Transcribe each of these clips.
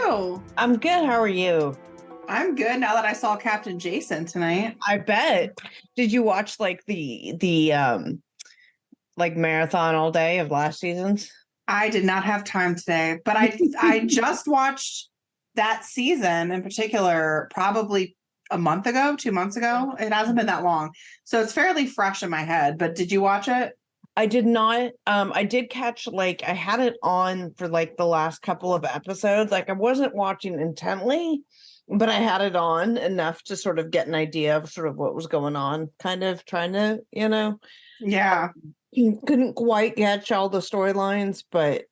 you? I'm good. How are you? I'm good now that I saw Captain Jason tonight. I bet. Did you watch like the like marathon all day of last season's? I did not have time today, but I just watched that season in particular probably a month ago, 2 months ago. It hasn't been that long. So it's fairly fresh in my head, but did you watch it? I did not. I did catch like I had it on for like the last couple of episodes. Like I wasn't watching intently, but I had it on enough to sort of get an idea of sort of what was going on, kind of trying to, Yeah. couldn't quite catch all the storylines, but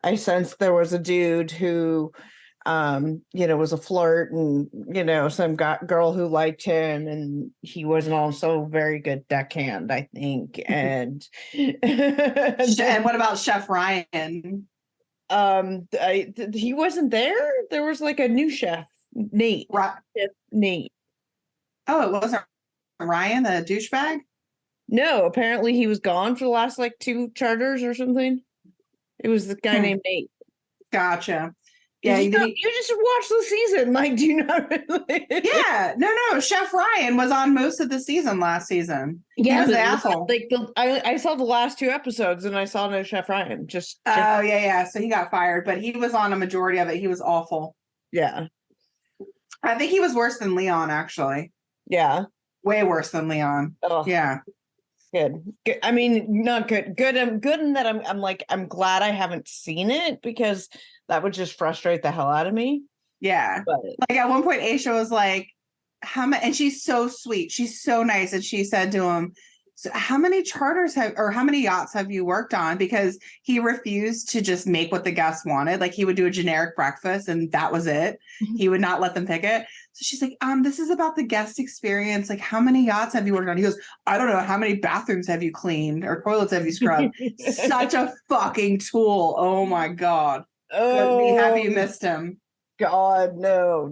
I sensed there was a dude who was a flirt and, some girl who liked him and he wasn't also very good deckhand, I think. And, And what about Chef Ryan? he wasn't there. There was like a new chef, Nate. Chef Nate. Oh, it wasn't Ryan, the douchebag? No, apparently he was gone for the last like 2 charters or something. It was the guy named Nate. Gotcha. Yeah, you just watched the season. Like, do you not really? Yeah, no. Chef Ryan was on most of the season last season. Yeah, he was the asshole. Like I saw the last 2 episodes and I saw no Chef Ryan. Oh yeah. So he got fired, but he was on a majority of it. He was awful. Yeah, I think he was worse than Leon, actually. Yeah, way worse than Leon. Oh. Yeah. Good. I mean, not good. Good. I'm good in that. I'm glad I haven't seen it because that would just frustrate the hell out of me. Yeah. But like at one point, Aisha was like, "How many?" And she's so sweet. She's so nice. And she said to him, "So how many how many yachts have you worked on?" Because he refused to just make what the guests wanted. Like he would do a generic breakfast and that was it. He would not let them pick it. So she's like, this is about the guest experience. Like, how many yachts have you worked on? He goes, "I don't know. How many bathrooms have you cleaned or toilets have you scrubbed?" Such a fucking tool. Oh my God. Oh, be happy you missed him. God, no.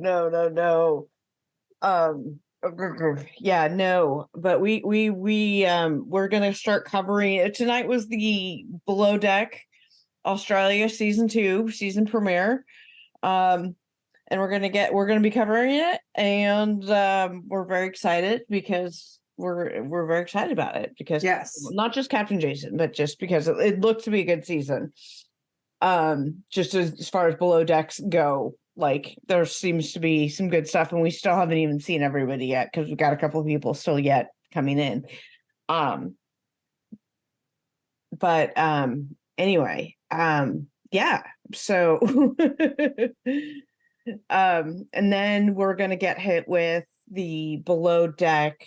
Yeah, no, but we're gonna start covering it. Tonight was the Below Deck Australia season 2 season premiere. And we're gonna be covering it, and we're very excited because we're very excited about it because yes, not just Captain Jason, but just because it looked to be a good season. Just as far as Below Decks go, like there seems to be some good stuff, and we still haven't even seen everybody yet because we've got a couple of people still yet coming in. But anyway, yeah. So and then we're gonna get hit with the Below Deck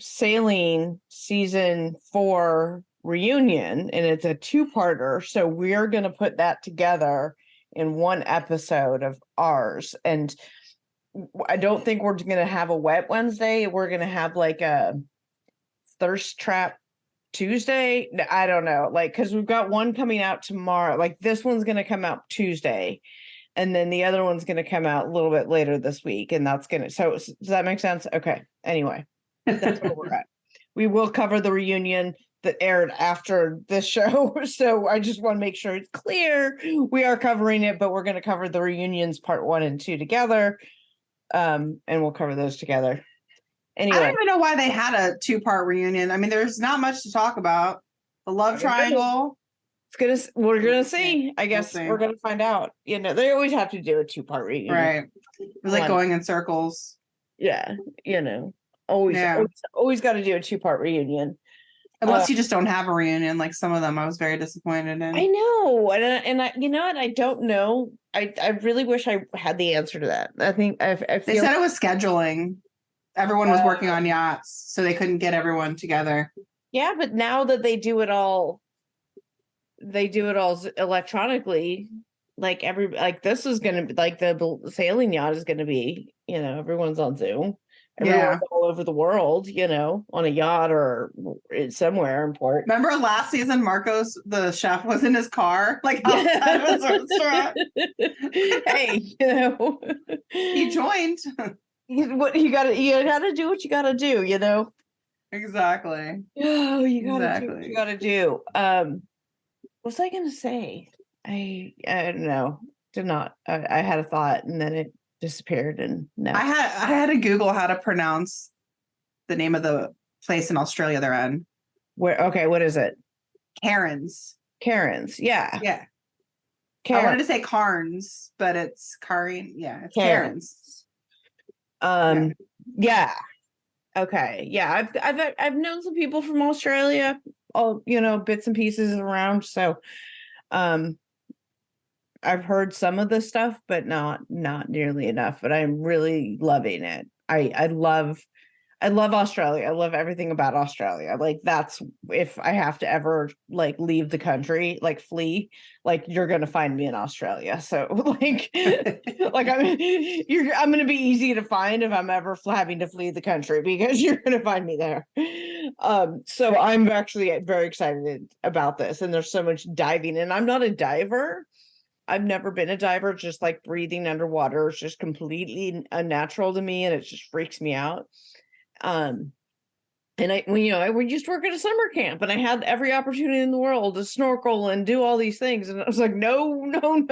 Sailing season 4 reunion, and it's a 2-parter. So we're gonna put that together in one episode of ours. And I don't think we're gonna have a Wet Wednesday. We're gonna have like a Thirst Trap Tuesday. I don't know, like because we've got one coming out tomorrow. Like this one's gonna come out Tuesday. And then the other one's going to come out a little bit later this week. And that's going to, so does that make sense? Okay. Anyway, that's where we're at. We will cover the reunion that aired after this show. So I just want to make sure it's clear. We are covering it, but we're going to cover the reunions part 1 and 2 together. And we'll cover those together. Anyway. I don't even know why they had a 2-part reunion. I mean, there's not much to talk about. The love triangle. We're gonna see. I guess we're gonna find out. They always have to do a 2-part reunion, right? It was like going in circles. Yeah, always got to do a 2-part reunion. Unless you just don't have a reunion, like some of them, I was very disappointed in. I know, and I, you know what? I don't know. I really wish I had the answer to that. I think I feel they said it was scheduling. Everyone was working on yachts, so they couldn't get everyone together. Yeah, but now that they do it all electronically, like this is gonna be like the sailing yacht is gonna be, everyone's on Zoom, everyone's all over the world, on a yacht or somewhere in port. Remember last season, Marcos the chef was in his car, like outside of his restaurant. Hey, he joined. What you gotta do what you gotta do, exactly. Oh, you gotta do what you gotta do. What was I gonna say? I don't know. did not. I had a thought and then it disappeared and no. I had to Google how to pronounce the name of the place in Australia they're in. Where? Okay, what is it? Cairns. Cairns. Yeah. Yeah. I Cairns. wanted to say Carnes, but it's Cairns. Yeah, it's Cairns. Cairns. Yeah. Okay. Yeah. I've known some people from Australia, all bits and pieces around. So I've heard some of the stuff, but not nearly enough. But I'm really loving it. I love Australia. I love everything about Australia. Like that's if I have to ever like leave the country, like flee, like you're gonna find me in Australia. So like I'm gonna be easy to find if I'm ever having to flee the country because you're gonna find me there. So I'm actually very excited about this, and there's so much diving, and I'm not a diver. I've never been a diver. Just like breathing underwater is just completely unnatural to me, and it just freaks me out. And I used to work at a summer camp, and I had every opportunity in the world to snorkel and do all these things, and I was like, no, ma'am.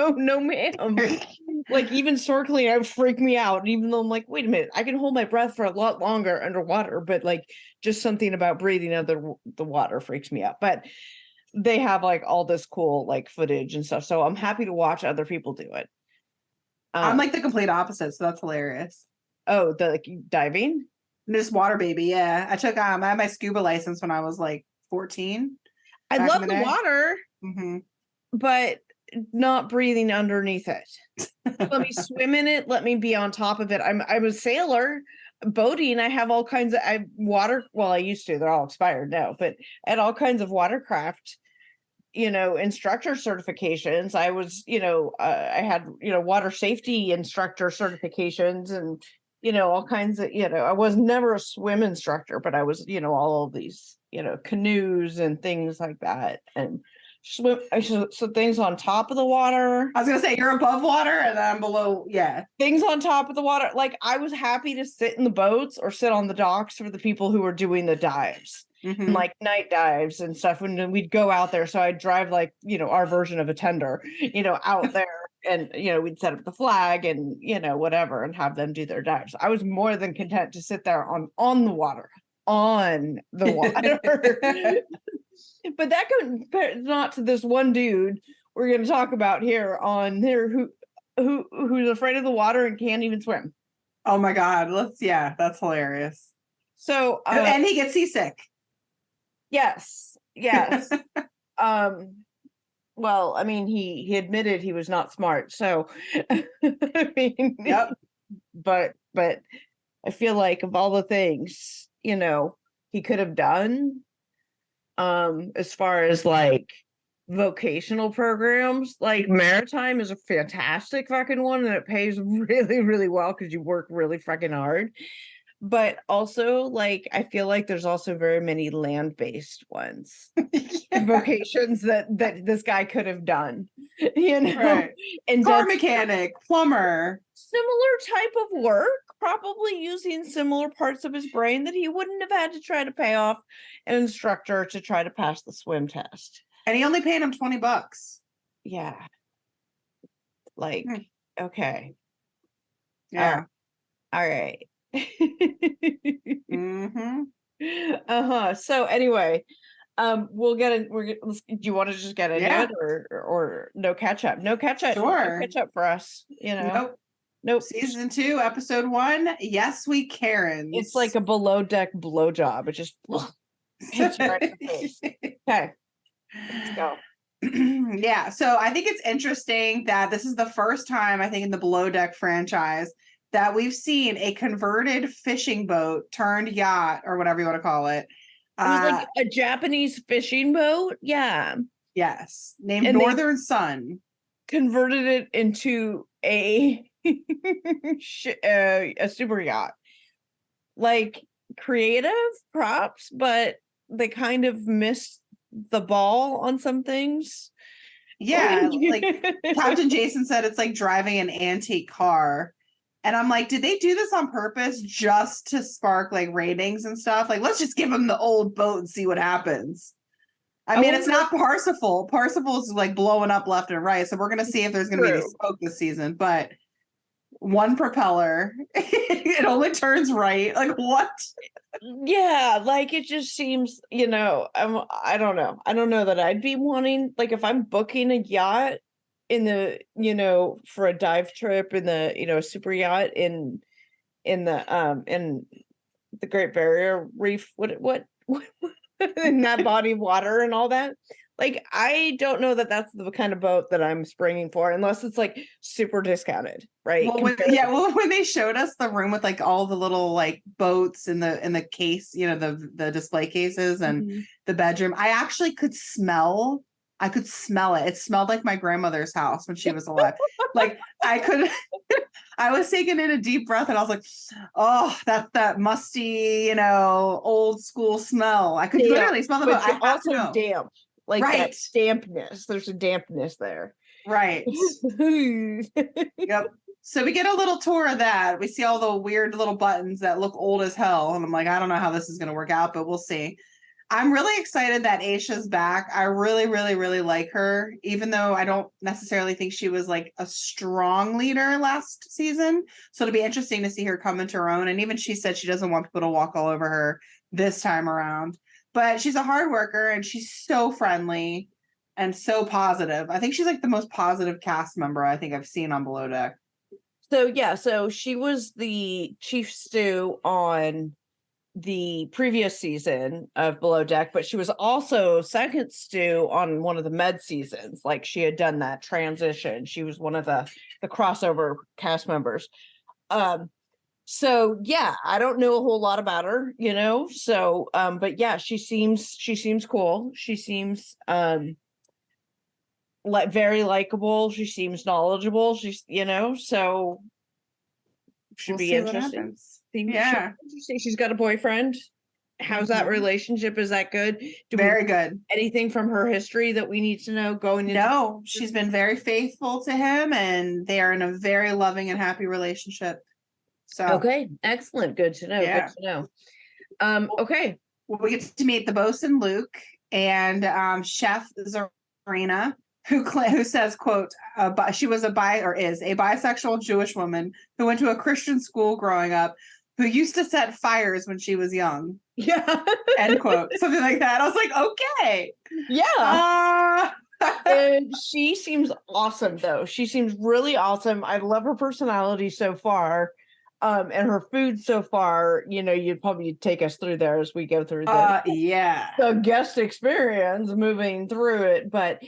Like even snorkeling, would freak me out. Even though I'm like, wait a minute, I can hold my breath for a lot longer underwater, but like just something about breathing under the water freaks me out. But they have like all this cool like footage and stuff, so I'm happy to watch other people do it. I'm like the complete opposite, so that's hilarious. Oh, the like diving. This water baby, yeah. I had my scuba license when I was like 14. I love the water, but not breathing underneath it. Let me swim in it. Let me be on top of it. I'm a sailor. Boating, I have all kinds of water. Well, I used to. They're all expired now, but I had all kinds of watercraft, instructor certifications. I was, I had, water safety instructor certifications and all kinds of, I was never a swim instructor, but I was, all of these, canoes and things like that. And so things on top of the water. I was gonna say you're above water and then I'm below. Yeah. Things on top of the water. Like I was happy to sit in the boats or sit on the docks for the people who were doing the dives. And like night dives and stuff. And we'd go out there. So I'd drive like, our version of a tender, out there. And, we'd set up the flag and, whatever, and have them do their dives. I was more than content to sit there on the water. But that compares not to this one dude we're going to talk about here on here who's afraid of the water and can't even swim. Oh my God. That's hilarious. So and he gets seasick. Yes. Well, I mean, he admitted he was not smart. So I mean, yep. But I feel like of all the things, he could have done, as far as like vocational programs, like maritime is a fantastic fucking one, and it pays really, really well because you work really fucking hard. But also, like, I feel like there's also very many land-based ones, vocations that this guy could have done, right. And car mechanic, plumber, similar type of work, probably using similar parts of his brain that he wouldn't have had to try to pay off an instructor to try to pass the swim test. And he only paid him $20. Yeah. Like, okay. Yeah. All right. So anyway, we'll get it. Do you want to just get into it, or no catch up? No catch up. Sure. No catch up for us. Nope. Season 2, episode 1. Yes, we Karens. It's like a below deck blowjob. It just hits you right in the face. Okay, let's go. Yeah, so I think it's interesting that this is the first time I think in the Below Deck franchise that we've seen a converted fishing boat turned yacht or whatever you want to call it. It was like a Japanese fishing boat. Yeah. Yes. Named Northern Sun. Converted it into a super yacht. Like creative props, but they kind of missed the ball on some things. Yeah. Like Captain Jason said, it's like driving an antique car. And I'm like, did they do this on purpose just to spark like ratings and stuff? Like, let's just give them the old boat and see what happens. I mean, it's not Parsifal. Parsifal's like blowing up left and right. So we're gonna see if there's gonna be any smoke this season. But one propeller, it only turns right. Like what? Yeah, like it just seems, I don't know. I don't know that I'd be wanting, like if I'm booking a yacht in the, for a dive trip in the, a super yacht in the Great Barrier Reef, what in that body of water and all that. Like, I don't know that that's the kind of boat that I'm springing for, unless it's like super discounted, right? Well, when they showed us the room with like all the little like boats in the case, the display cases and the bedroom, I actually could smell. I could smell it. It smelled like my grandmother's house when she was alive. Like I could. I was taking in a deep breath and I was like, "Oh, that's that musty, old school smell." I could literally smell the boat. But also damp. Like right. that dampness. There's a dampness there. Right. Yep. So we get a little tour of that. We see all the weird little buttons that look old as hell. And I'm like, I don't know how this is going to work out, but we'll see. I'm really excited that Aisha's back. I really, really, really like her, even though I don't necessarily think she was like a strong leader last season. So it'll be interesting to see her come into her own. And even she said she doesn't want people to walk all over her this time around. But she's a hard worker and she's so friendly and so positive. I think she's like the most positive cast member I think I've seen on Below Deck. So she was the chief stew on the previous season of Below Deck, but she was also second stew on one of the med seasons. Like she had done that transition. She was one of the crossover cast members. So yeah, I don't know a whole lot about her, so but yeah, she seems cool. She seems like very likable. She seems knowledgeable. She's, so should be interesting. Yeah. She's got a boyfriend. How's that relationship? Is that good? Very good. Anything from her history that we need to know going into? No, she's been very faithful to him and they are in a very loving and happy relationship. So okay, excellent. Good to know. Yeah. Good to know. Okay. Well, we get to meet the bosun Luke and Chef Zarina, who says, quote, she was is a bisexual Jewish woman who went to a Christian school growing up, who used to set fires when she was young. Yeah. End quote. Something like that. I was like, okay. Yeah. And she seems awesome, though. She seems really awesome. I love her personality so far. And her food so far, you'd probably take us through there as we go through the guest experience moving through it. But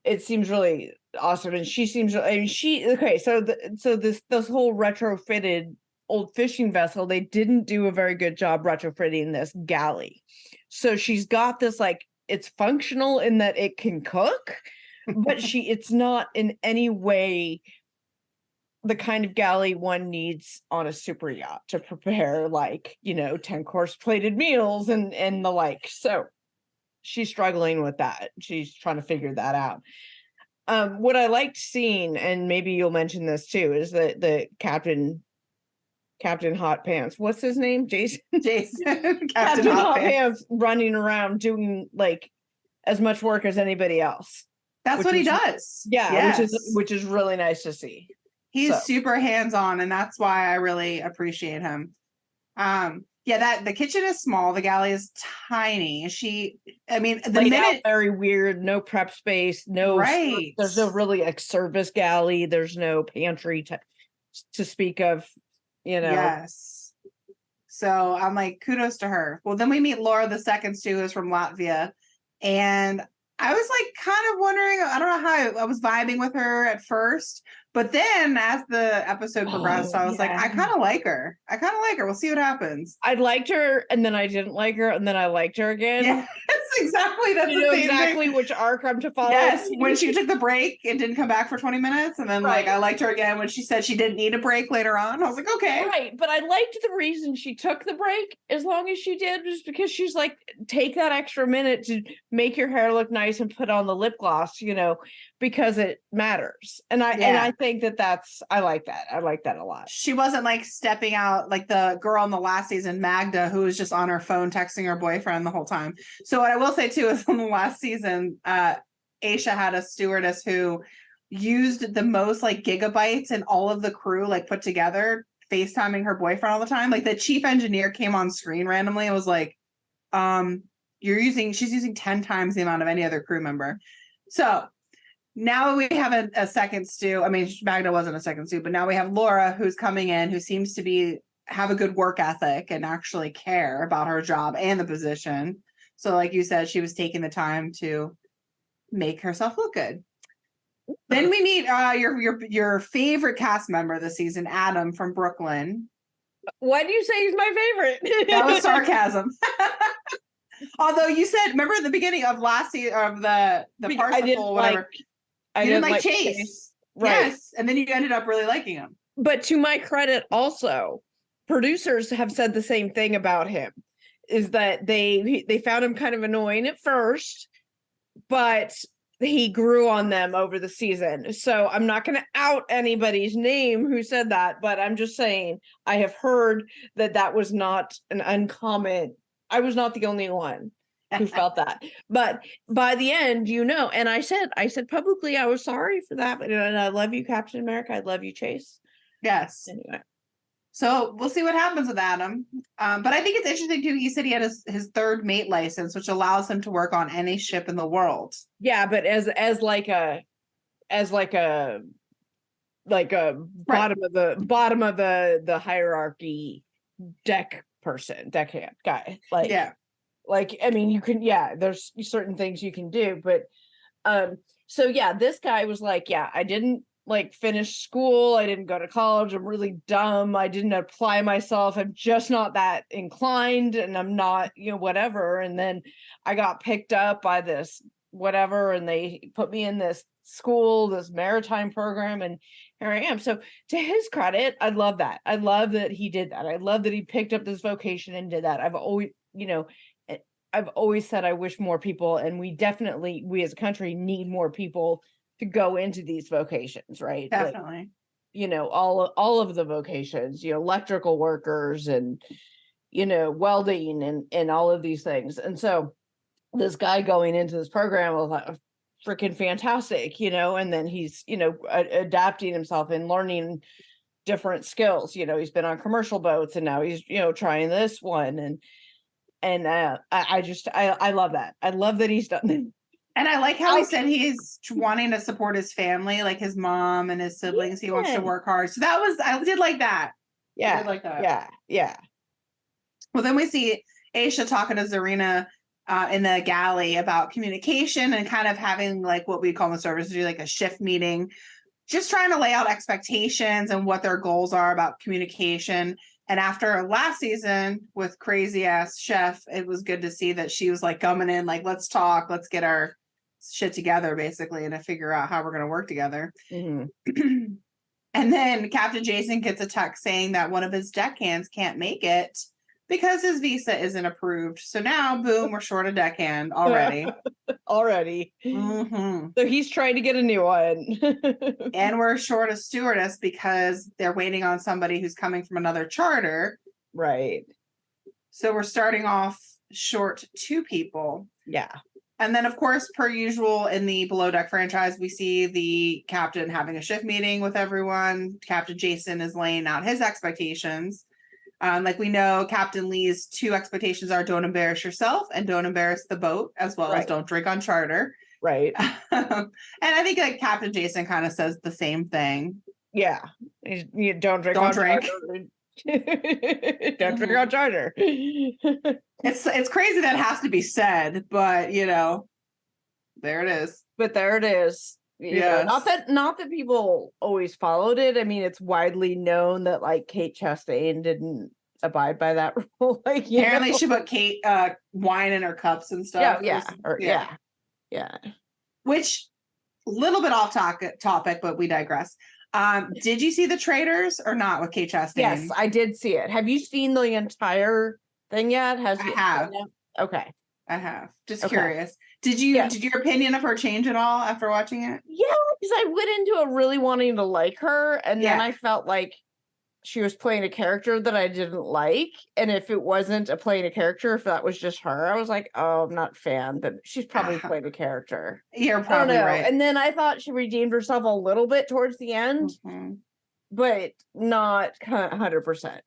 it seems really awesome. And she seems, so this whole retrofitted old fishing vessel, they didn't do a very good job retrofitting this galley. So she's got this, like, it's functional in that it can cook, but it's not in any way the kind of galley one needs on a super yacht to prepare 10-course plated meals and the like. So she's struggling with that. She's trying to figure that out. What I liked seeing, and maybe you'll mention this too, is that the Captain Hot Pants, what's his name? Jason Captain Hot Pants running around doing like as much work as anybody else. That's what he does. Yeah. Yes. Which is really nice to see. He's super hands-on, and that's why I really appreciate him. The kitchen is small. The galley is tiny. Very weird. No prep space. No, right. There's no really service galley. There's no pantry to speak of. Yes. So I'm like, kudos to her. Well, then we meet Laura the second stew, who's from Latvia, and I was like kind of wondering. I don't know how I was vibing with her at first. But then as the episode progressed, I was like, I kind of like her. We'll see what happens. I liked her, and then I didn't like her, and then I liked her again. Yes, exactly. That's exactly which arc I'm to follow. Yes, when she took the break and didn't come back for 20 minutes, and then I liked her again when she said she didn't need a break later on. I was like, okay. Right, but I liked the reason she took the break as long as she did, just because she's like, take that extra minute to make your hair look nice and put on the lip gloss, because it matters. And I think I like that. I like that a lot. She wasn't like stepping out like the girl in the last season, Magda, who was just on her phone texting her boyfriend the whole time. So what I will say too is on the last season, Aisha had a stewardess who used the most like gigabytes and all of the crew like put together, FaceTiming her boyfriend all the time. Like the chief engineer came on screen randomly and was like, she's using 10 times the amount of any other crew member. So now we have a second stew. I mean, Magda wasn't a second stew, but now we have Laura, who's coming in, who seems to have a good work ethic and actually care about her job and the position. So like you said, she was taking the time to make herself look good. Then we meet your favorite cast member this season, Adam from Brooklyn. Why do you say he's my favorite? That was sarcasm. Although you said, remember at the beginning of last season of the Parsifal, whatever. You didn't like Chase. Right. Yes. And then you ended up really liking him. But to my credit also, producers have said the same thing about him, is that they found him kind of annoying at first, but he grew on them over the season. So I'm not going to out anybody's name who said that, but I'm just saying I have heard that was not an uncommon. I was not the only one who felt that. But by the end, and I said publicly I was sorry for that, but and I love you, Captain America. I love you, Chase. Yes. Anyway. So we'll see what happens with Adam. But I think it's interesting too. He said he had his third mate license, which allows him to work on any ship in the world. Yeah, but as like a bottom of the hierarchy deckhand guy. Like, I mean, you can, there's certain things you can do, but, so yeah, this guy was like, I didn't like finish school. I didn't go to college. I'm really dumb. I didn't apply myself. I'm just not that inclined and I'm not, whatever. And then I got picked up by this whatever, and they put me in this school, this maritime program, and here I am. So to his credit, I love that. I love that he did that. I love that he picked up this vocation and did that. I've always said I wish more people, and we as a country need more people to go into these vocations, right? Definitely. Like, all of the vocations, electrical workers and, welding and all of these things. And so this guy going into this program was like freaking fantastic, and then he's, adapting himself and learning different skills. He's been on commercial boats and now he's, trying this one. And I love that. I love that he's done it. And I like how he said he's wanting to support his family, like his mom and his siblings. He wants to work hard. So I did like that. Yeah. I did like that. Yeah. Well, then we see Aisha talking to Zarina in the galley about communication and kind of having like what we call in the service do like a shift meeting, just trying to lay out expectations and what their goals are about communication. And after last season with crazy ass chef, it was good to see that she was like coming in, like, let's talk, let's get our shit together, basically, and to figure out how we're going to work together. Mm-hmm. And then Captain Jason gets a text saying that one of his deckhands can't make it because his visa isn't approved. So now, boom, we're short a deckhand already. Mm-hmm. So he's trying to get a new one. And we're short a stewardess because they're waiting on somebody who's coming from another charter. Right. So we're starting off short 2 people. Yeah. And then, of course, per usual in the Below Deck franchise, we see the captain having a shift meeting with everyone. Captain Jason is laying out his expectations. Like we know, Captain Lee's 2 expectations are don't embarrass yourself and don't embarrass the boat, as well as don't drink on charter. Right. And I think like Captain Jason kind of says the same thing. Yeah. You don't drink on charter. Don't drink on charter. It's crazy that has to be said, but there it is. But there it is. Yeah. Not that people always followed it. I mean, it's widely known that like Kate Chastain didn't abide by that rule. Like apparently she put Kate wine in her cups and stuff. Yeah. Which little bit off topic, but we digress. Did you see The Traitors or not with Kate Chastain? Yes, I did see it. Have you seen the entire thing yet? I have. Okay. I have. Just Okay. curious. Did Yes. your opinion of her change at all after watching it? Yeah, because I went into it really wanting to like her, and then Yeah. I felt like she was playing a character that I didn't like. And if it wasn't a playing a character, if that was just her, I was like, oh, I'm not a fan, but she's probably played a character. You're I don't probably know. right. And then I thought she redeemed herself a little bit towards the end, Mhm. but not 100%.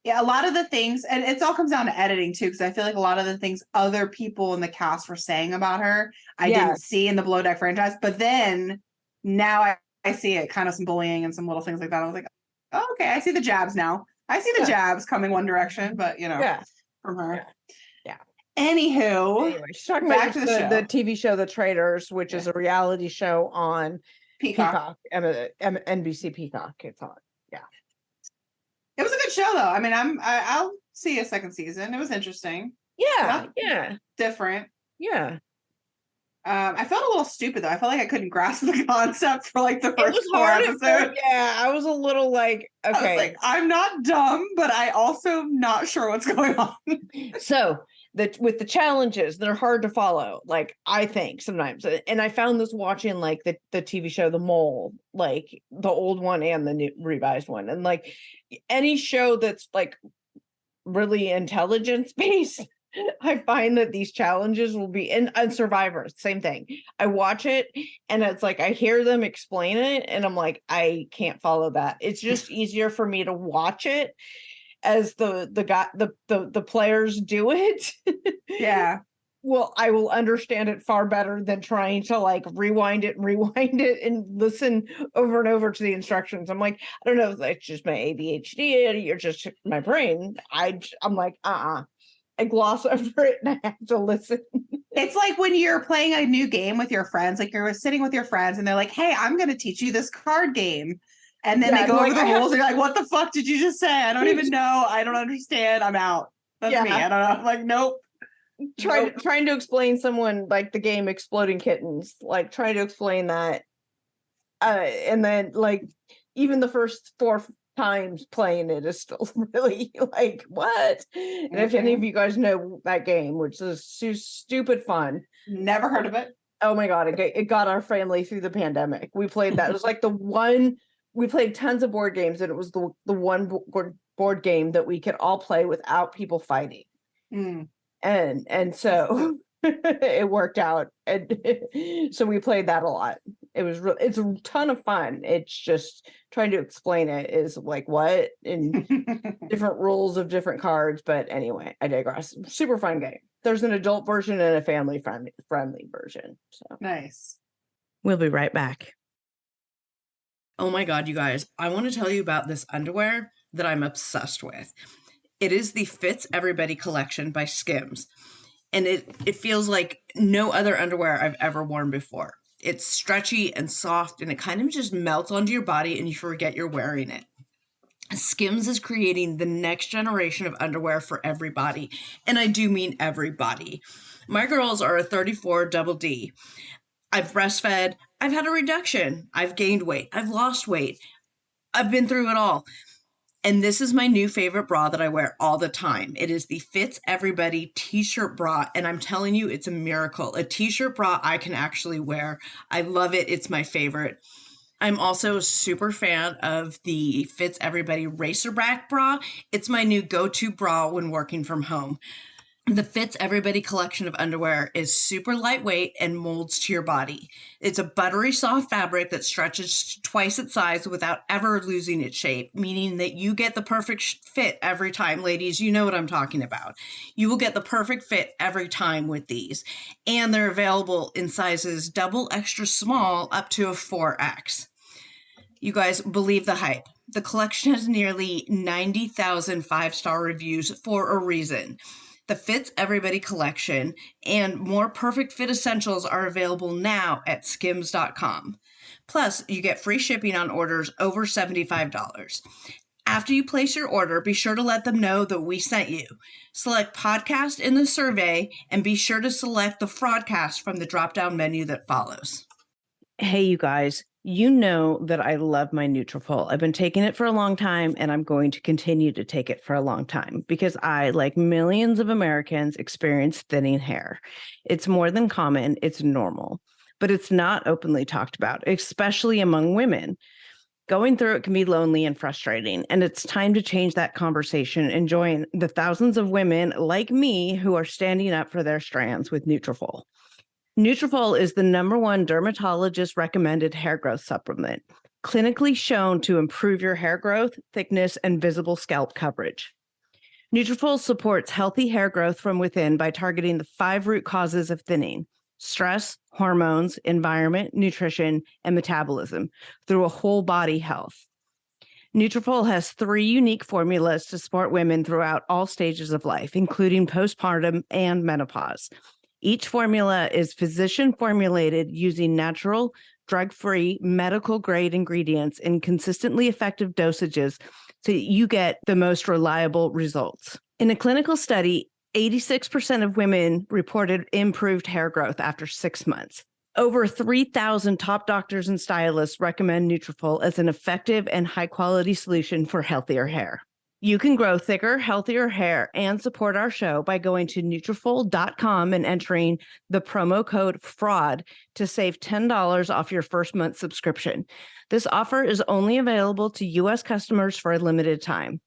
Yeah, a lot of the things, and it all comes down to editing too, because I feel like a lot of the things other people in the cast were saying about her, I Yeah. didn't see in the Below Deck franchise. But then now I see it, kind of some bullying and some little things like that. I was like, oh, okay, I see the jabs now. I see the jabs coming one direction, but from her. Yeah. Anywho, Anyway, she's talking back about to the show. the TV show The Traitors, which is a reality show on Peacock, NBC Peacock. It's on. Yeah. It was a good show though. I mean, I'll see a second season. It was interesting. Yeah. Different. Yeah. I felt a little stupid though. I felt like I couldn't grasp the concept for like the first 4 episodes. Yeah, I was a little like, okay. I was like, I'm not dumb, but I also not sure what's going on. So with the challenges, they're hard to follow, like I think sometimes. And I found this watching like the TV show The Mole, like the old one and the new revised one. And like any show that's like really intelligence based, I find that these challenges will be and Survivor, same thing. I watch it and it's like I hear them explain it and I'm like, I can't follow that. It's just easier for me to watch it as the players do it. Yeah. Well, I will understand it far better than trying to like rewind it and listen over and over to the instructions. I'm like, I don't know if that's just my ADHD or just my brain. I'm like, I gloss over it and I have to listen. It's like when you're playing a new game with your friends, like you're sitting with your friends and they're like, hey, I'm going to teach you this card game. And then they go over the rules and you're like, what the fuck did you just say? I don't even know. I don't understand. I'm out. That's me. I don't know. I'm like, nope. Trying to explain someone like the game Exploding Kittens, like trying to explain that. And then like even the first 4 times playing it is still really like what? And if any of you guys know that game, which is stupid fun. Never heard of it. Oh my god, it got our family through the pandemic. We played that. It was like the one we played tons of board games, and it was the one board game that we could all play without people fighting. And so it worked out, and so we played that a lot. It's a ton of fun. It's just trying to explain it is like what and different rules of different cards. But anyway, I digress. Super fun game. There's an adult version and a family friendly version. So nice. We'll be right back. Oh my god, you guys, I want to tell you about this underwear that I'm obsessed with. It is the Fits Everybody collection by Skims. And it feels like no other underwear I've ever worn before. It's stretchy and soft, and it kind of just melts onto your body and you forget you're wearing it. Skims is creating the next generation of underwear for everybody. And I do mean everybody. My girls are a 34 double D. I've breastfed. I've had a reduction. I've gained weight. I've lost weight. I've been through it all. And this is my new favorite bra that I wear all the time. It is the Fits Everybody t-shirt bra. And I'm telling you, it's a miracle. A t-shirt bra I can actually wear. I love it. It's my favorite. I'm also a super fan of the Fits Everybody Racerback bra. It's my new go-to bra when working from home. The Fits Everybody collection of underwear is super lightweight and molds to your body. It's a buttery soft fabric that stretches twice its size without ever losing its shape, meaning that you get the perfect fit every time. Ladies, you know what I'm talking about. You will get the perfect fit every time with these. And they're available in sizes double extra small up to a 4X. You guys, believe the hype. The collection has nearly 90,000 5-star reviews for a reason. The Fits Everybody collection and more perfect fit essentials are available now at skims.com. Plus, you get free shipping on orders over $75. After you place your order, be sure to let them know that we sent you. Select podcast in the survey and be sure to select the Fraudcast from the drop-down menu that follows. Hey, you guys, You know that I love my Nutrafol. I've been taking it for a long time, and I'm going to continue to take it for a long time because I, like millions of Americans, experience thinning hair. It's more than common, it's normal, but it's not openly talked about, especially among women. Going through it can be lonely and frustrating, and it's time to change that conversation and join the thousands of women like me who are standing up for their strands with Nutrafol. Nutrafol is the #1 dermatologist recommended hair growth supplement, clinically shown to improve your hair growth, thickness, and visible scalp coverage. Nutrafol supports healthy hair growth from within by targeting the 5 root causes of thinning: stress, hormones, environment, nutrition, and metabolism through a whole body health. Nutrafol has 3 unique formulas to support women throughout all stages of life, including postpartum and menopause. Each formula is physician formulated using natural, drug-free, medical-grade ingredients in consistently effective dosages so you get the most reliable results. In a clinical study, 86% of women reported improved hair growth after 6 months. Over 3,000 top doctors and stylists recommend Nutrafol as an effective and high-quality solution for healthier hair. You can grow thicker, healthier hair and support our show by going to Nutrafol.com and entering the promo code FRAUD to save $10 off your first month subscription. This offer is only available to U.S. customers for a limited time.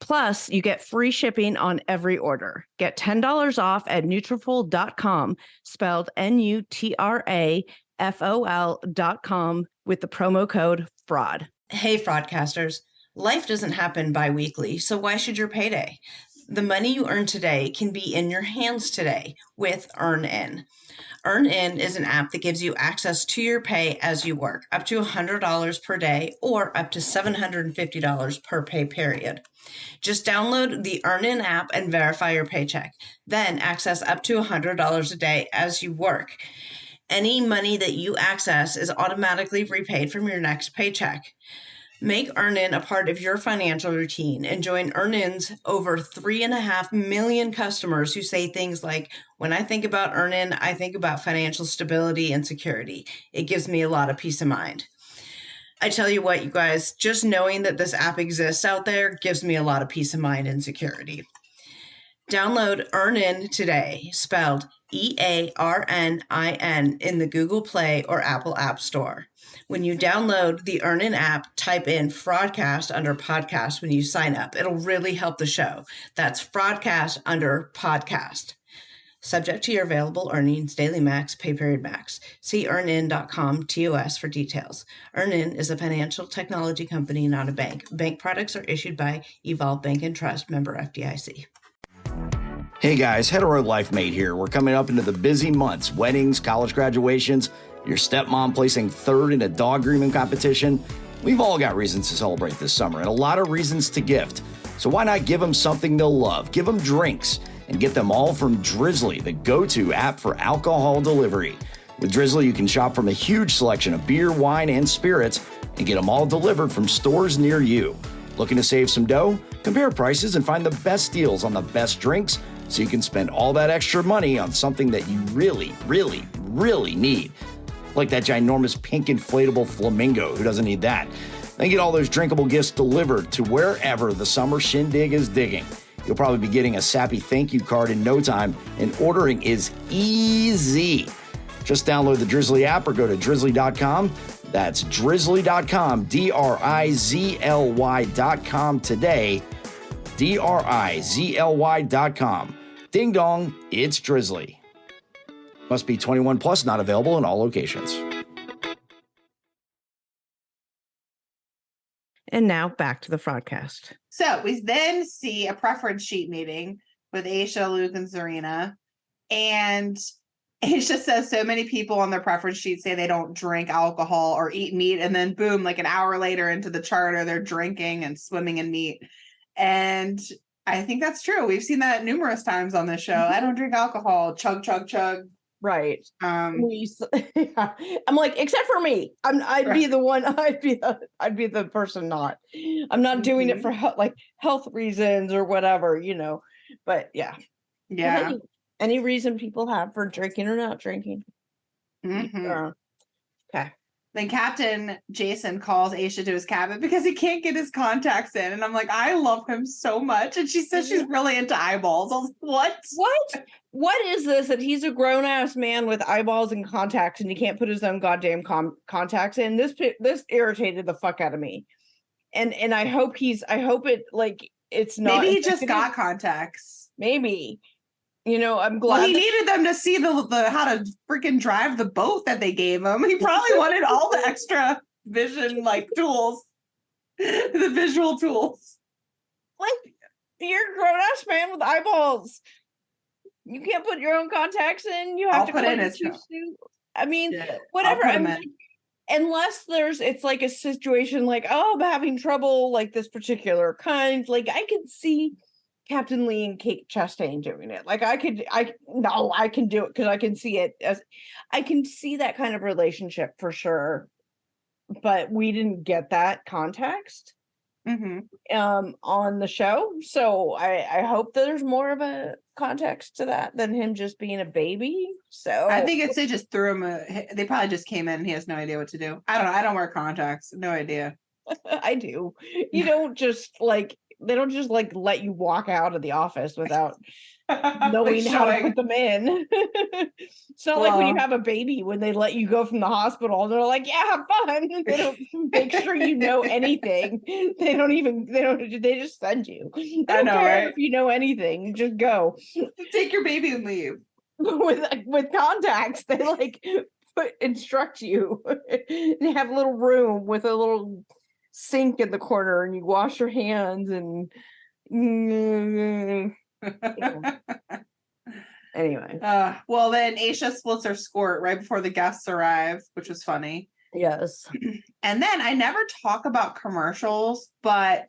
Plus, you get free shipping on every order. Get $10 off at Nutrafol.com, spelled Nutrafol.com, with the promo code FRAUD. Hey, fraudcasters. Life doesn't happen bi-weekly, so why should your payday? The money you earn today can be in your hands today with EarnIn. EarnIn is an app that gives you access to your pay as you work, up to $100 per day or up to $750 per pay period. Just download the EarnIn app and verify your paycheck. Then access up to $100 a day as you work. Any money that you access is automatically repaid from your next paycheck. Make EarnIn a part of your financial routine and join EarnIn's over 3.5 million customers who say things like, when I think about EarnIn, I think about financial stability and security. It gives me a lot of peace of mind. I tell you what, you guys, just knowing that this app exists out there gives me a lot of peace of mind and security. Download EarnIn today, spelled EARNIN, in the Google Play or Apple App Store. When you download the EarnIn app, type in Fraudcast under podcast when you sign up. It'll really help the show. That's Fraudcast under podcast. Subject to your available earnings, daily max, pay period max. See earnin.com TOS for details. EarnIn is a financial technology company, not a bank. Bank products are issued by Evolve Bank and Trust, member FDIC. Hey guys, Hetero Life Mate here. We're coming up into the busy months: weddings, college graduations, your stepmom placing third in a dog grooming competition. We've all got reasons to celebrate this summer and a lot of reasons to gift. So why not give them something they'll love? Give them drinks and get them all from Drizzly, the go-to app for alcohol delivery. With Drizzly, you can shop from a huge selection of beer, wine, and spirits and get them all delivered from stores near you. Looking to save some dough? Compare prices and find the best deals on the best drinks so you can spend all that extra money on something that you really, really, really need. Like that ginormous pink inflatable flamingo. Who doesn't need that? Then get all those drinkable gifts delivered to wherever the summer shindig is digging. You'll probably be getting a sappy thank you card in no time, and ordering is easy. Just download the Drizzly app or go to drizzly.com. That's drizzly.com, DRIZLY.com today, DRIZLY.com. Ding dong, it's Drizzly. Must be 21 plus, not available in all locations. And now back to the Fraudcast. So we then see a preference sheet meeting with Aisha, Luke, and Serena. And Aisha says so many people on their preference sheet say they don't drink alcohol or eat meat. And then boom, like an hour later into the charter, they're drinking and swimming in meat. And I think that's true. We've seen that numerous times on this show. I don't drink alcohol. Chug, chug, chug. Right. Yeah. I'm like, except for me, I'd be the one. I'd be the person not. I'm not doing it for health reasons or whatever, But yeah. Any reason people have for drinking or not drinking. Mm-hmm. Okay. Then Captain Jason calls Aisha to his cabin because he can't get his contacts in. And I'm like, I love him so much. And she says she's really into eyeballs. I was like, What? What is this? That he's a grown-ass man with eyeballs and contacts and he can't put his own goddamn contacts in? This irritated the fuck out of me. And I hope it like it's not. Maybe he just got contacts. Maybe. I'm glad. Well, he needed them to see the how to freaking drive the boat that they gave him. He probably wanted all the extra vision tools, the visual tools. Like, you're a grown-ass man with eyeballs. You can't put your own contacts in. You have to put in his suit. I mean, whatever. Unless it's like a situation like, oh, I'm having trouble like this particular kind. Like, I can see Captain Lee and Kate Chastain doing it. Like, I can do it because I can see it as I can see that kind of relationship for sure. But we didn't get that context on the show. So I hope there's more of a context to that than him just being a baby. So I think they just threw him they probably just came in and he has no idea what to do. I don't know. I don't wear contacts. No idea. I do. You don't just they don't just let you walk out of the office without knowing how to put them in. It's not like when you have a baby, when they let you go from the hospital, they're like, yeah, have fun. They don't make sure you know anything. They just send you. They don't care if you know anything. You just go. Take your baby and leave. With contacts, they instruct you. They have a little room with a little sink in the corner and you wash your hands and anyway. Well, then Aisha splits her skirt right before the guests arrive, which was funny. Yes. And then I never talk about commercials, but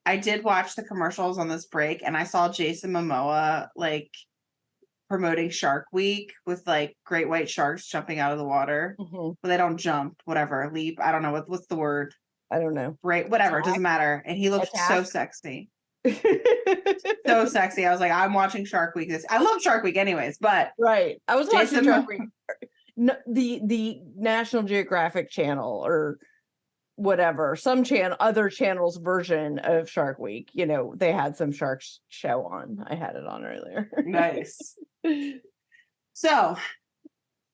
I did watch the commercials on this break and I saw Jason Momoa promoting Shark Week with great white sharks jumping out of the water. But they don't jump, whatever, leap. I don't know what's the word. I don't know. Right, whatever, it doesn't matter. And he looked so sexy. So sexy. I was like, I'm watching Shark Week. I love Shark Week anyways, but right. I was watching Shark Week. No, the National Geographic channel or whatever, other channels version of Shark Week. They had some sharks show on. I had it on earlier. Nice. So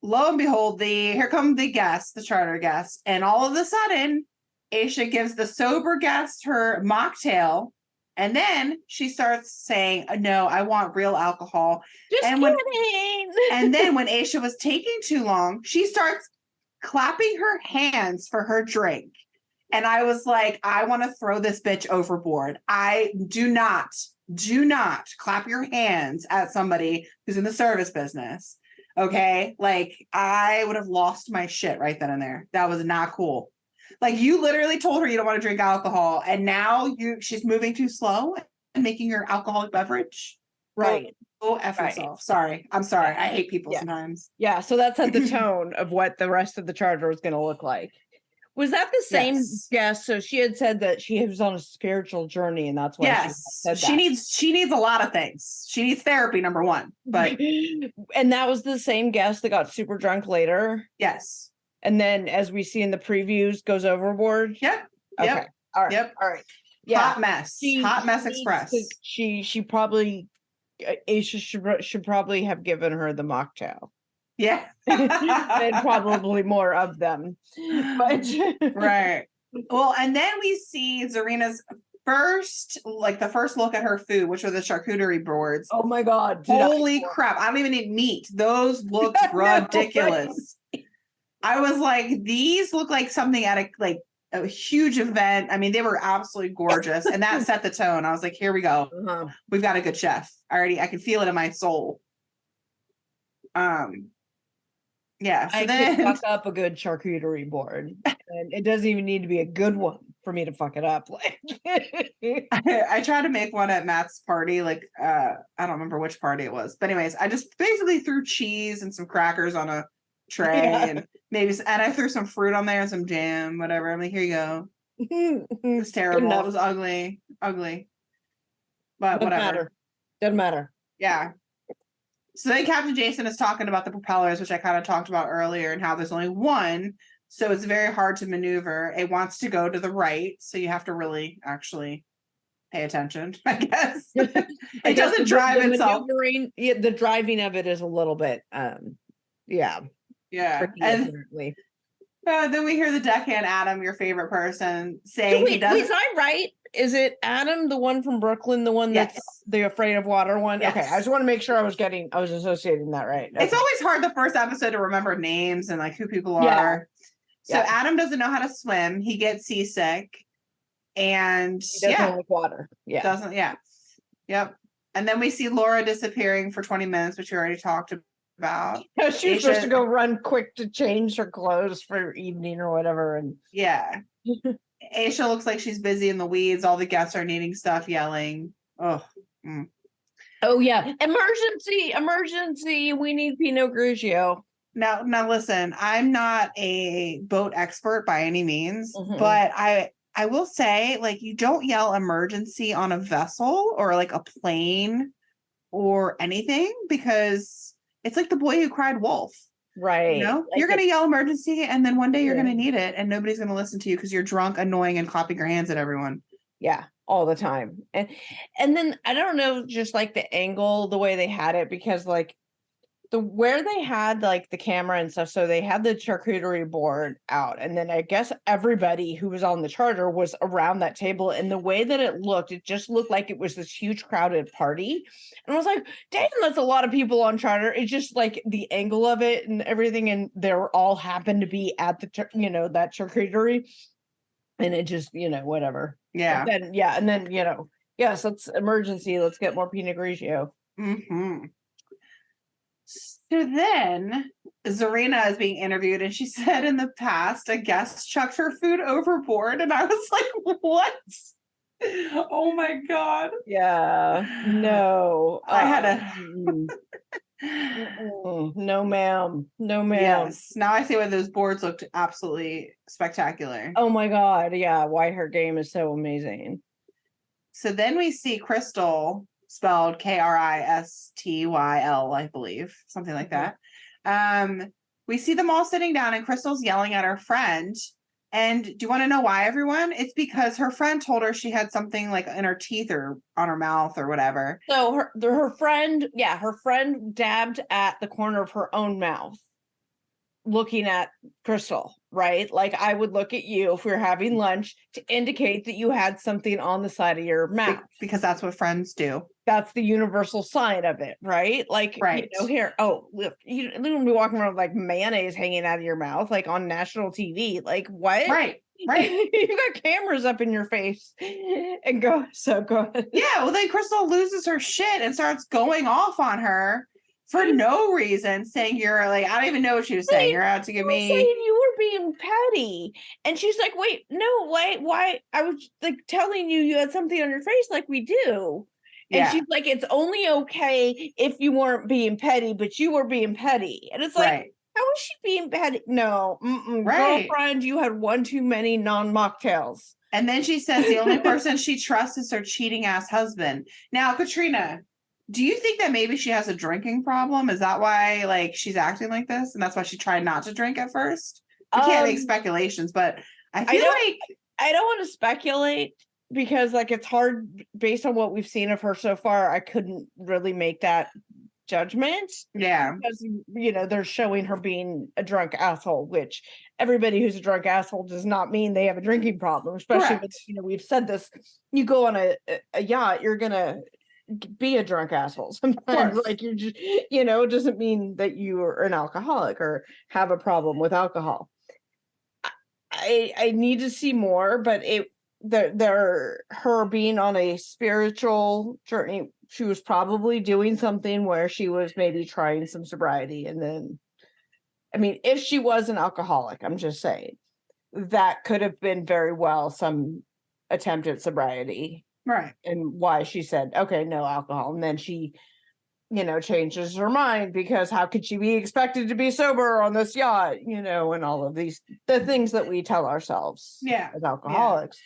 lo and behold, here come the guests, the charter guests, and all of a sudden Aisha gives the sober guest her mocktail, and then she starts saying, no, I want real alcohol. Just and kidding. And then when Aisha was taking too long, she starts clapping her hands for her drink. And I was like, I want to throw this bitch overboard. I do not clap your hands at somebody who's in the service business. Okay. I would have lost my shit right then and there. That was not cool. You literally told her you don't want to drink alcohol, and now she's moving too slow and making your alcoholic beverage. Right. Go F yourself. Sorry. I'm sorry. I hate people sometimes. Yeah. So that set the tone of what the rest of the charter was going to look like. Was that the same guest? So she had said that she was on a spiritual journey, and that's why she said that. She needs a lot of things. She needs therapy, number one. But and that was the same guest that got super drunk later. Yes. And then, as we see in the previews, goes overboard. Yep. Okay. Yep. All right. Yep. All right. Yeah. Hot mess. Hot mess express. She probably Aisha should probably have given her the mocktail. Yeah. And probably more of them. But right. Well, and then we see Zarina's first look at her food, which are the charcuterie boards. Oh my God. Holy crap. I don't even eat meat. Those look ridiculous. I was like, these look like something at a huge event. I mean, they were absolutely gorgeous. And that set the tone. I was like, here we go. We've got a good chef. I can feel it in my soul. Yeah. So I can fuck up a good charcuterie board. And it doesn't even need to be a good one for me to fuck it up. I tried to make one at Matt's party. I don't remember which party it was. But anyways, I just basically threw cheese and some crackers on a tray and I threw some fruit on there and some jam, whatever. I'm like, here you go. It was terrible. It was ugly. But whatever. Doesn't matter. Yeah. So then Captain Jason is talking about the propellers, which I kind of talked about earlier, and how there's only one So it's very hard to maneuver. It wants to go to the right. So you have to really actually pay attention, I guess. It doesn't drive itself. The driving of it is a little bit, Yeah. tricky, And apparently. then we hear the deckhand, Adam, your favorite person, saying Wait, is I right? Is it Adam, the one from Brooklyn, the one that's Yes. the afraid of water one? Yes. Okay, I just want to make sure I was associating that right. It's Okay. always hard the first episode to remember names and like who people Yeah. are. So Yeah. Adam doesn't know how to swim. He gets seasick. And He doesn't like water. Yeah. doesn't. Yeah. Yep. And then we see Laura disappearing for 20 minutes, which we already talked about. She was supposed to go run quick to change her clothes for evening or whatever. And yeah. Aisha looks like she's busy in the weeds. All the guests are needing stuff, yelling. Oh. Oh yeah. Emergency. We need Pinot Grigio. Now listen, I'm not a boat expert by any means, Mhm. but I will say, like, you don't yell emergency on a vessel or like a plane or anything, because it's like the boy who cried wolf. Right. You know, Like you're going to yell emergency and then one day you're Yeah. going to need it and nobody's going to listen to you because you're drunk, annoying, and clapping your hands at everyone. Yeah, all the time. And then I don't know, just like the angle, the way they had it, because like where they had like the camera and stuff, so they had the charcuterie board out, and then I guess everybody who was on the charter was around that table, and the way that it just looked like it was this huge crowded party. And I was like, damn, that's a lot of people on charter. It's just like the angle of it and everything, and they all happened to be at the that charcuterie, and it just whatever. Yeah. And then yes, let's emergency, let's get more Pinot Grigio. Mm-hmm. So then Zarina is being interviewed and she said in the past a guest chucked her food overboard, and I was like, what? Oh my God. Yeah. No. I had a no ma'am. No ma'am. Yes. Now I see why those boards looked absolutely spectacular. Oh my God. Yeah. Why her game is so amazing. So then we see Crystal, spelled Kristyl, I believe, something like that. We see them all sitting down and Crystal's yelling at her friend. And do you want to know why, everyone? It's because her friend told her she had something like in her teeth or on her mouth or whatever. So her friend dabbed at the corner of her own mouth, looking at Crystal, right? Like I would look at you if we were having lunch to indicate that you had something on the side of your mouth. Because that's what friends do. That's the universal sign of it, right? Like, right. Here, look, you don't be walking around with like mayonnaise hanging out of your mouth, like on national TV. Like, what? Right. You got cameras up in your face and go ahead. Yeah. Well, then Crystal loses her shit and starts going off on her for no reason, saying you're like, I don't even know what she was saying. You're out to get me. Saying you were being petty. And she's like, wait, no, why? I was like telling you had something on your face like we do. And she's like, it's only okay if you weren't being petty, but you were being petty. And it's like, how is she being petty? No, girlfriend, you had one too many non-mocktails. And then she says the only person she trusts is her cheating ass husband. Now, Katrina, do you think that maybe she has a drinking problem? Is that why like she's acting like this? And that's why she tried not to drink at first? We can't make speculations, but I don't want to speculate, because like it's hard based on what we've seen of her so far. I couldn't really make that judgment. Yeah. Because they're showing her being a drunk asshole, which everybody who's a drunk asshole does not mean they have a drinking problem, especially with, we've said this, you go on a yacht, you're gonna be a drunk asshole sometimes. Like you're just, it doesn't mean that you are an alcoholic or have a problem with alcohol. I need to see more, but her being on a spiritual journey, she was probably doing something where she was maybe trying some sobriety. And then, I mean, if she was an alcoholic, I'm just saying, that could have been very well some attempt at sobriety. Right. And why she said, okay, no alcohol. And then she, changes her mind, because how could she be expected to be sober on this yacht, and all of the things that we tell ourselves as alcoholics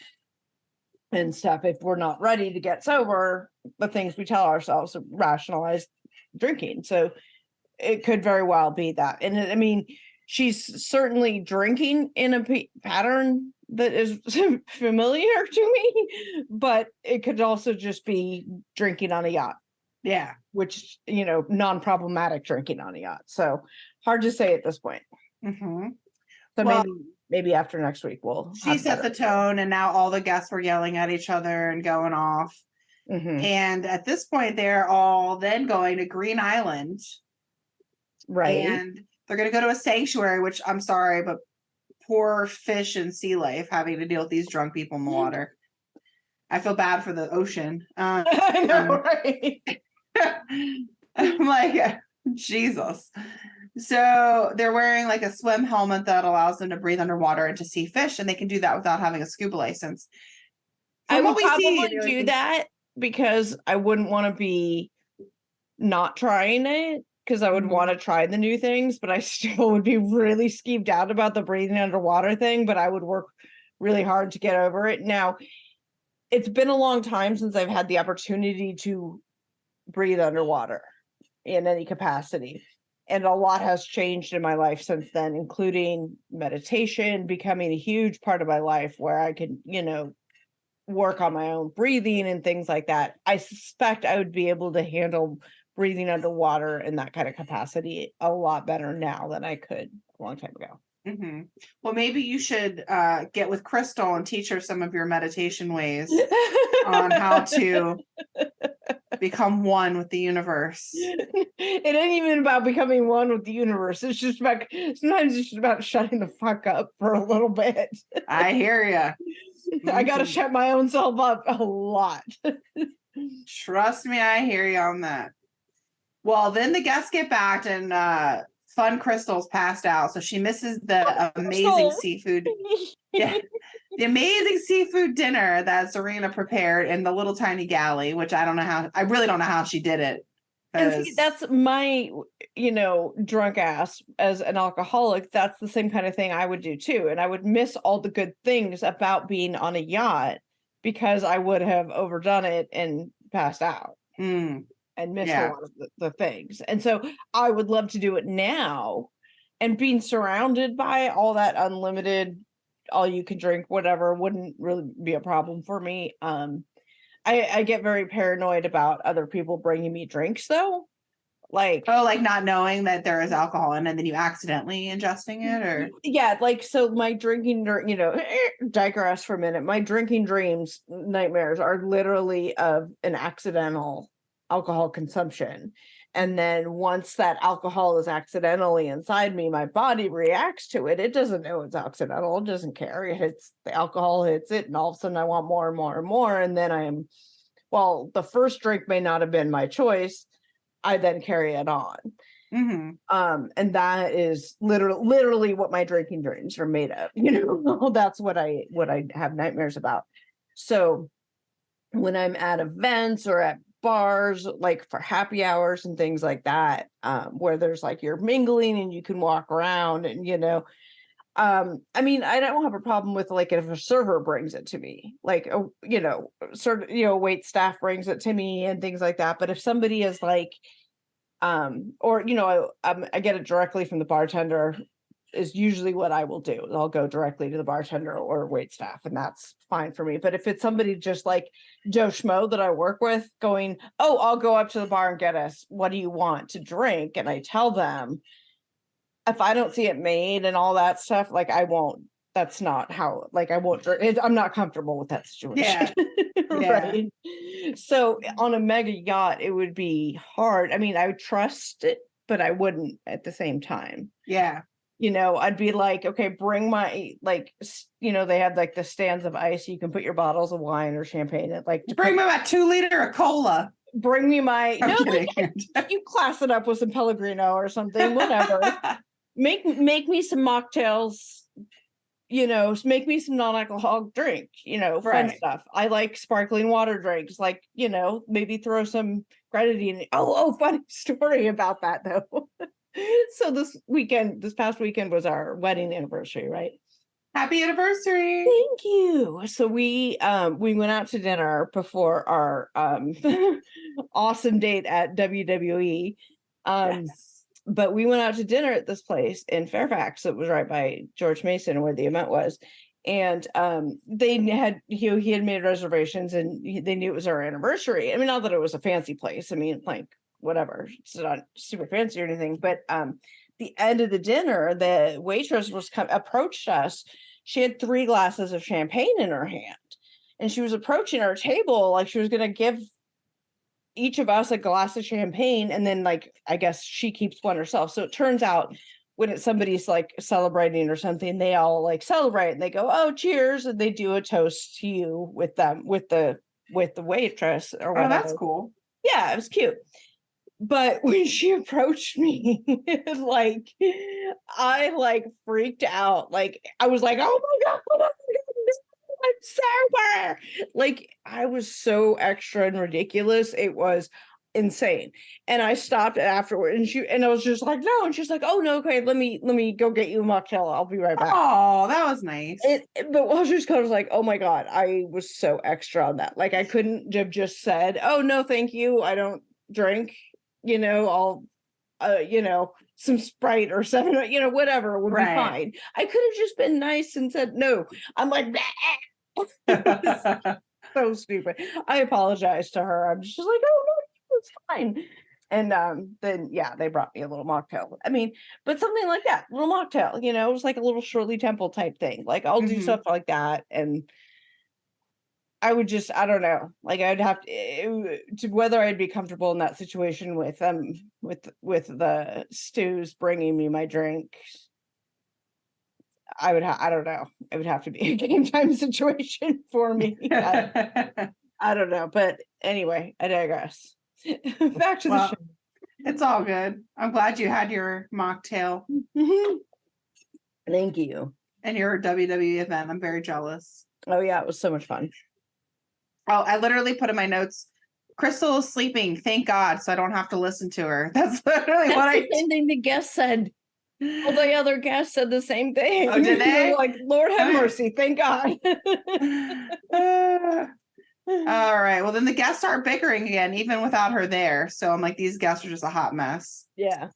and stuff. If we're not ready to get sober, the things we tell ourselves rationalize drinking. So it could very well be that. And I mean, she's certainly drinking in a pattern that is familiar to me, but it could also just be drinking on a yacht. Yeah. Which, non-problematic drinking on a yacht. So hard to say at this point. Mm-hmm. So Well, maybe after next week she set the tone, and now all the guests were yelling at each other and going off. Mm-hmm. And at this point, they're all then going to Green Island. Right. And they're going to go to a sanctuary, which I'm sorry, but poor fish and sea life having to deal with these drunk people in the water. I feel bad for the ocean. I know, right? I'm like, Jesus. So they're wearing like a swim helmet that allows them to breathe underwater and to see fish, and they can do that without having a scuba license. I would probably do that because I wouldn't want to be not trying it, because I would want to try the new things, but I still would be really skeeved out about the breathing underwater thing, but I would work really hard to get over it. Now, it's been a long time since I've had the opportunity to breathe underwater in any capacity. And a lot has changed in my life since then, including meditation becoming a huge part of my life where I could, work on my own breathing and things like that. I suspect I would be able to handle breathing underwater in that kind of capacity a lot better now than I could a long time ago. Mm-hmm. Well, maybe you should get with Crystal and teach her some of your meditation ways on how to become one with the universe. It ain't even about becoming one with the universe. It's just about, sometimes it's just about shutting the fuck up for a little bit. I hear you. I got to shut my own self up a lot. Trust me, I hear you on that. Well, then the guests get back and Fun Crystal's passed out, so she misses the amazing seafood. Yeah, the amazing seafood dinner that Serena prepared in the little tiny galley, which I really don't know how she did it. And see, that's my, drunk ass as an alcoholic. That's the same kind of thing I would do too. And I would miss all the good things about being on a yacht because I would have overdone it and passed out. And missed a lot of the things. And so I would love to do it now, and being surrounded by all that unlimited, all you can drink, whatever, wouldn't really be a problem for me. I get very paranoid about other people bringing me drinks though. Like not knowing that there is alcohol in it and then you accidentally ingesting it, or so my drinking, digress for a minute. My drinking nightmares are literally of an accidental alcohol consumption, and then once that alcohol is accidentally inside me, my body reacts to it. It doesn't know it's accidental. It doesn't care. The alcohol hits it, and all of a sudden I want more and more and more, and then the first drink may not have been my choice. I then carry it on. And that is literally what my drinking dreams are made of. That's what I have nightmares about. So when I'm at events or at bars, like for happy hours and things like that, where there's like you're mingling and you can walk around and I don't have a problem with like if a server brings it to me, like wait staff brings it to me and things like that. But if somebody is like I get it directly from the bartender is usually what I will do. I'll go directly to the bartender or wait staff, and that's fine for me. But if it's somebody just like Joe Schmo that I work with going, oh, I'll go up to the bar and get us, what do you want to drink? And I tell them, if I don't see it made and all that stuff, like I won't, that's not how, like I won't drink. I'm not comfortable with that situation. Right. So on a mega yacht, it would be hard. I mean, I would trust it, but I wouldn't at the same time. Yeah. I'd be like, okay, bring my, they have like the stands of ice. You can put your bottles of wine or champagne in, like bring me my 2-liter of cola. Bring me my, you class it up with some Pellegrino or something, whatever. Make me some mocktails, make me some non-alcoholic drink, fun stuff. I like sparkling water drinks, like, maybe throw some grenadine. Oh, funny story about that though. So this past weekend was our wedding anniversary, right? Happy anniversary. Thank you. So we went out to dinner before our awesome date at WWE. but we went out to dinner at this place in Fairfax. It was right by George Mason where the event was. And they had, he had made reservations and they knew it was our anniversary. I mean, not that it was a fancy place. I mean, like, whatever, it's not super fancy or anything, but the end of the dinner, the waitress approached us. She had 3 glasses of champagne in her hand, and she was approaching our table like she was going to give each of us a glass of champagne, and then, like, I guess she keeps one herself. So it turns out when it's somebody's like celebrating or something, they all like celebrate and they go, "Oh, cheers," and they do a toast to you with them, with the waitress or whatever. Oh, that's cool. Yeah, it was cute. But when she approached me, like, I like freaked out. Like, I was like, "Oh my God, I'm sober." Like, I was so extra and ridiculous. It was insane. And I stopped afterward, and I was just like, "No." And she's like, "Oh no, okay, let me go get you a mocktail. I'll be right back." Oh, that was nice. But while she was kind of like, "Oh my God," I was so extra on that. Like, I couldn't have just said, "Oh no, thank you, I don't drink. I'll some Sprite or 7, whatever would be fine." I could have just been nice and said no. I'm like, so stupid. I apologized to her. I'm just like, "Oh no, it's fine." And then they brought me a little mocktail. I mean, but something like that, little mocktail, it was like a little Shirley Temple type thing. Like, I'll do stuff like that, and I would just, I don't know, like, I'd have to whether I'd be comfortable in that situation with the stews bringing me my drink. I don't know. It would have to be a game time situation for me. I don't know, but anyway, I digress. Back to the show. It's all good. I'm glad you had your mocktail. Thank you. And your WWE event. I'm very jealous. Oh yeah, it was so much fun. Oh, I literally put in my notes, "Crystal is sleeping, thank God, so I don't have to listen to her." That's literally the same thing the guest said. All the other guests said the same thing. Oh, did they? Like, "Lord have mercy, thank God." All right. Well, then the guests start bickering again, even without her there. So I'm like, these guests are just a hot mess. Yeah.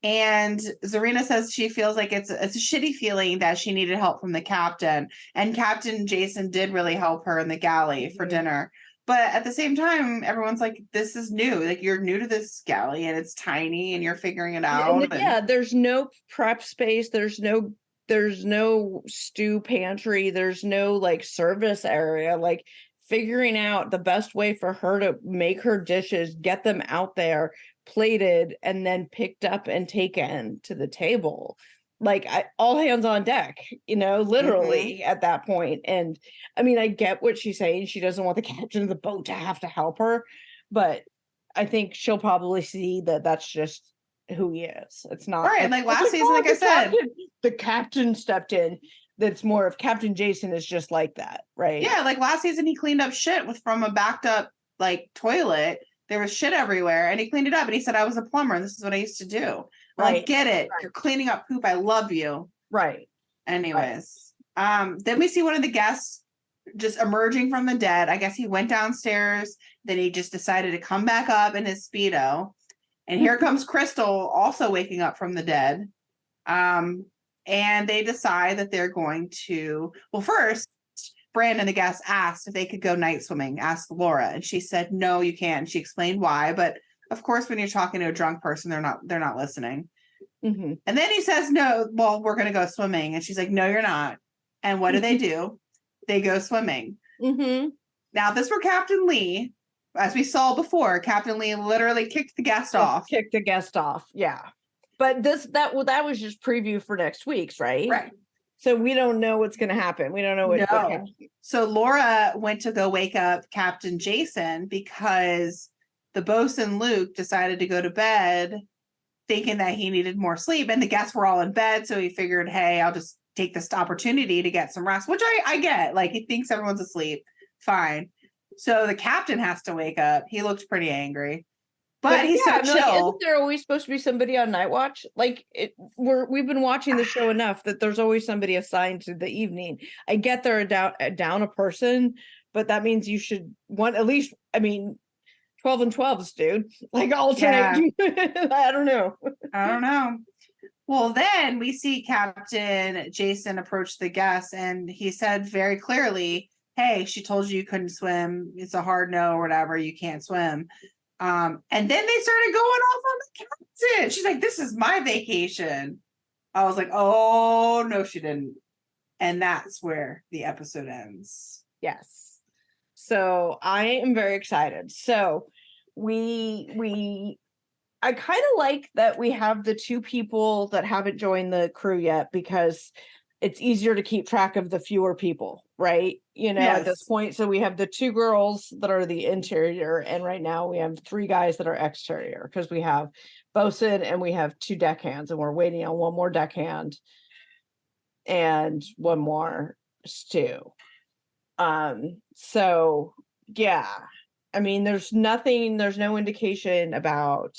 And Zarina says she feels like it's a shitty feeling that she needed help from the captain. And Captain Jason did really help her in the galley for dinner. But at the same time, everyone's like, this is new. Like, you're new to this galley and it's tiny and you're figuring it out. There's no prep space. There's no stew pantry. There's no like service area. Like, figuring out the best way for her to make her dishes, get them out there, plated, and then picked up and taken to the table. Like, all hands on deck, literally at that point. And I mean, I get what she's saying. She doesn't want the captain of the boat to have to help her, but I think she'll probably see that that's just who he is. It's not right. Like last season, like I said, the captain stepped in. That's more of Captain Jason is just like that, right? Yeah, like last season he cleaned up shit from a backed up like toilet. There was shit everywhere and he cleaned it up and he said, "I was a plumber and this is what I used to do." Right. Like, get it. Right. You're cleaning up poop. I love you. Right. Anyways. Right. Then we see one of the guests just emerging from the dead. I guess he went downstairs. Then he just decided to come back up in his Speedo. And here comes Crystal also waking up from the dead. And they decide that they're going to, well, first, Brandon, the guest, asked if they could go night swimming, asked Laura, and she said, "No, you can't." She explained why, but of course, when you're talking to a drunk person, they're not listening. And then he says, "No, well, we're going to go swimming." And she's like, "No, you're not." And what do? They go swimming. Now, if this were Captain Lee, as we saw before, Captain Lee literally kicked the guest off. Kicked the guest off, yeah. But that was just preview for next week's, right? Right. So we don't know what's going to happen. We don't know what happens. So Laura went to go wake up Captain Jason because the bosun Luke decided to go to bed thinking that he needed more sleep. And the guests were all in bed. So he figured, hey, I'll just take this opportunity to get some rest, which I get. Like, he thinks everyone's asleep. Fine. So the captain has to wake up. He looked pretty angry. But he's so chill. Like, isn't there always supposed to be somebody on night watch? Like, we've been watching the show enough that there's always somebody assigned to the evening. I get they're down a person, but that means you should at least, I mean, 12 and 12s, dude. Like alternate. I don't know. I don't know. Well, then we see Captain Jason approach the guests, and he said very clearly, hey, she told you couldn't swim. It's a hard no or whatever. You can't swim. And then they started going off on the captain. She's like, this is my vacation. I was like, oh, no, she didn't. And that's where the episode ends. Yes. So I am very excited. So I kind of like that we have the two people that haven't joined the crew yet, because it's easier to keep track of the fewer people, right? At this point. So we have the two girls that are the interior, and right now we have 3 guys that are exterior, because we have bosun and we have 2 deckhands, and we're waiting on 1 more deckhand and 1 more stew. So yeah, I mean, there's no indication about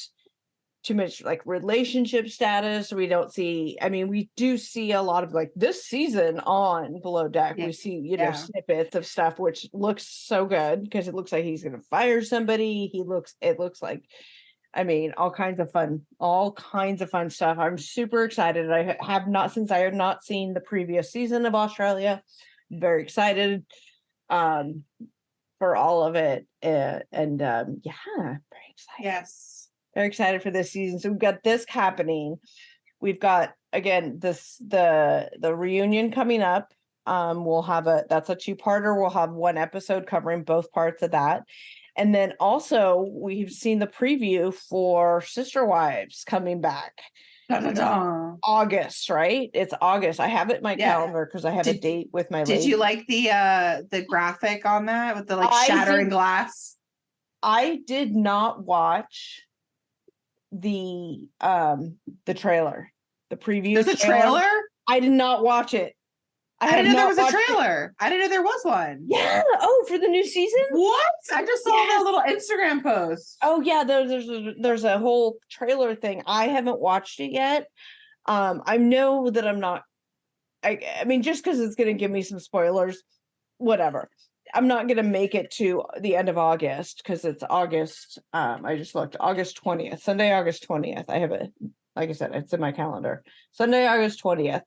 too much like relationship status. We don't see, I mean, we do see a lot of like this season on Below Deck. We see, snippets of stuff, which looks so good, because it looks like he's going to fire somebody. It looks like, I mean, all kinds of fun stuff. I'm super excited. I have not seen the previous season of Australia. Very excited for all of it. And very excited. Yes. Very excited for this season. So we've got this happening. We've got, again, the reunion coming up. We'll have that's a 2-parter. We'll have 1 episode covering both parts of that. And then also we've seen the preview for Sister Wives coming back. August, right? It's August. I have it in my calendar because I have a date with my lady. Did you like the graphic on that with the shattering glass? I did not watch the trailer, the preview. There's a trailer? I did not watch it. I didn't know there was a trailer. I didn't know there was one. Yeah. Oh, for the new season? What? I just saw that little Instagram post. Oh yeah, there's a whole trailer thing. I haven't watched it yet. I know that I'm not. I mean, just because it's going to give me some spoilers, whatever. I'm not going to make it to the end of August, because it's August. I just looked, August 20th, Sunday, August 20th. I have it, like I said, it's in my calendar. Sunday, August 20th.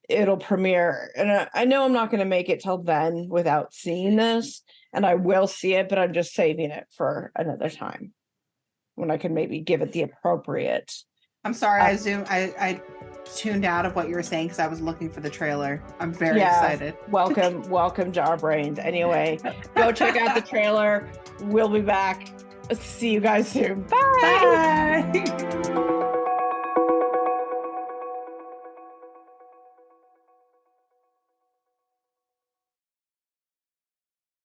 It'll premiere, and I know I'm not going to make it till then without seeing this, and I will see it, but I'm just saving it for another time when I can maybe give it the appropriate. I'm sorry, I tuned out of what you were saying because I was looking for the trailer. I'm very excited. Welcome to our brains. Anyway, go check out the trailer. We'll be back. See you guys soon. Bye. Bye.